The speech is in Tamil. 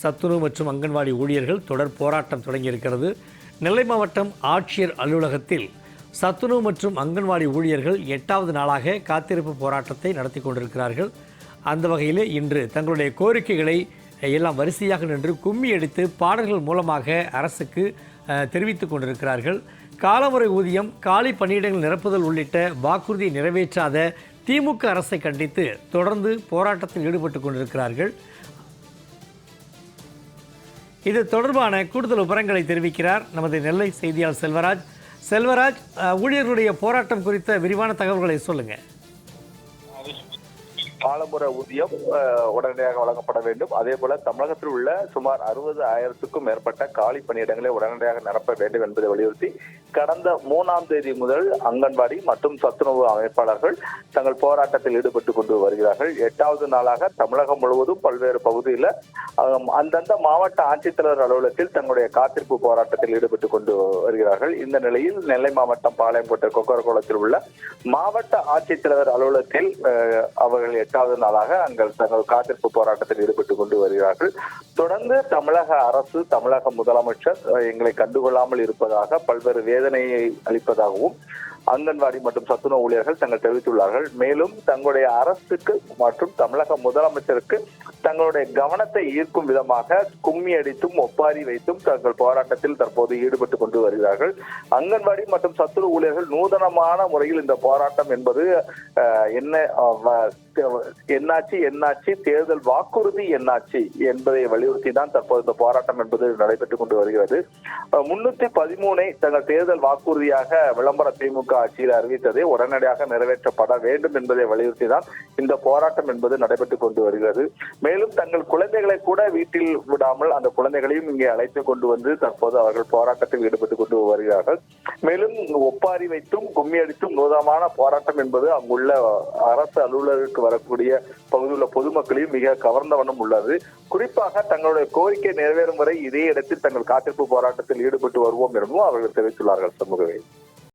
சத்துணவு மற்றும் அங்கன்வாடி ஊழியர்கள் தொடர் போராட்டம் தொடங்கியிருக்கிறது. நெல்லை மாவட்டம் ஆட்சியர் அலுவலகத்தில் சத்துணவு மற்றும் அங்கன்வாடி ஊழியர்கள் 8வது நாளாக காத்திருப்பு போராட்டத்தை நடத்தி கொண்டிருக்கிறார்கள். அந்த வகையிலே இன்று தங்களுடைய கோரிக்கைகளை எல்லாம் வரிசையாக நின்று கும்மி அடித்து பாடல்கள் மூலமாக அரசுக்கு தெரிவித்துக் கொண்டிருக்கிறார்கள். காலமுறை ஊதியம், காலி பணியிடங்கள் நிரப்புதல் உள்ளிட்ட வாக்குறுதியை நிறைவேற்றாத திமுக அரசை கண்டித்து தொடர்ந்து போராட்டத்தில் ஈடுபட்டு கொண்டிருக்கிறார்கள். இது தொடர்பான கூடுதல் விவரங்களை தெரிவிக்கிறார் நமது நெல்லை செய்தியாளர் செல்வராஜ். ஊழியர்களுடைய போராட்டம் குறித்த விரிவான தகவல்களை சொல்லுங்க. காலமுறை ஊதியம் உடனடியாக வழங்கப்பட வேண்டும். அதே போல தமிழகத்தில் உள்ள சுமார் 60,000க்கும் மேற்பட்ட காலி பணியிடங்களை உடனடியாக நிரப்ப வேண்டும் என்பதை வலியுறுத்தி கடந்த 3ஆம் தேதி முதல் அங்கன்வாடி மற்றும் சத்துணவு அமைப்பாளர்கள் தங்கள் போராட்டத்தில் ஈடுபட்டு கொண்டு வருகிறார்கள். 8வது நாளாக தமிழகம் முழுவதும் பல்வேறு பகுதியில் அந்தந்த மாவட்ட ஆட்சித்தலைவர் அலுவலகத்தில் தங்களுடைய காத்திருப்பு போராட்டத்தில் ஈடுபட்டு கொண்டு வருகிறார்கள். இந்த நிலையில் நெல்லை மாவட்டம் பாளையங்கோட்டை கொக்கரகோளத்தில் உள்ள மாவட்ட ஆட்சித்தலைவர் அலுவலகத்தில் அவர்கள் 8வது நாளாக தங்கள் காத்திருப்பு போராட்டத்தில் ஈடுபட்டு கொண்டு வருகிறார்கள். தொடர்ந்து தமிழக அரசு, தமிழக முதலமைச்சர் எங்களை கண்டுகொள்ளாமல் இருப்பதாக, பல்வேறு வேதனையை அளிப்பதாகவும் அங்கன்வாடி மற்றும் சத்துணவு ஊழியர்கள் தங்கள் தெரிவித்துள்ளார்கள். மேலும் தங்களுடைய அரசுக்கு மற்றும் தமிழக முதலமைச்சருக்கு தங்களுடைய கவனத்தை ஈர்க்கும் விதமாக கும்மி அடித்தும் ஒப்பாரி வைத்தும் தங்கள் போராட்டத்தில் தற்போது ஈடுபட்டு கொண்டு வருகிறார்கள். அங்கன்வாடி மற்றும் சத்துணவு ஊழியர்கள் நூதனமான முறையில் இந்த போராட்டம் என்பது என்னாச்சு தேர்தல் வாக்குறுதி என்னாச்சு என்பதை வலியுறுத்தி தான் தற்போது இந்த போராட்டம் என்பது நடைபெற்றுக் கொண்டு வருகிறது. 313 தங்கள் தேர்தல் வாக்குறுதியாக விளம்பர திமுக ஆட்சியில் அறிவித்ததை உடனடியாக நிறைவேற்றப்பட வேண்டும் என்பதை வலியுறுத்தி தான் இந்த போராட்டம் என்பது நடைபெற்றுக் கொண்டு வருகிறது. மேலும் தங்கள் குழந்தைகளை கூட வீட்டில் விடாமல் அந்த குழந்தைகளையும் இங்கே அழைத்துக் கொண்டு வந்து தற்போது அவர்கள் போராட்டத்தில் ஈடுபட்டுக் கொண்டு வருகிறார்கள். மேலும் ஒப்பாரி வைத்தும் கும்மி அடித்தும் நூதனமான போராட்டம் என்பது அங்குள்ள அரசு அலுவலருக்கு வரக்கூடிய பகுதியில் உள்ள பொதுமக்களையும் மிக கவர்ந்த வண்ணம் உள்ளது. குறிப்பாக தங்களுடைய கோரிக்கை நிறைவேறும் வரை இதே இடத்தில் தங்கள் காத்திருப்பு போராட்டத்தில் ஈடுபட்டு வருவோம் எனவும் அவர்கள் தெரிவித்துள்ளார்கள். சமூகவே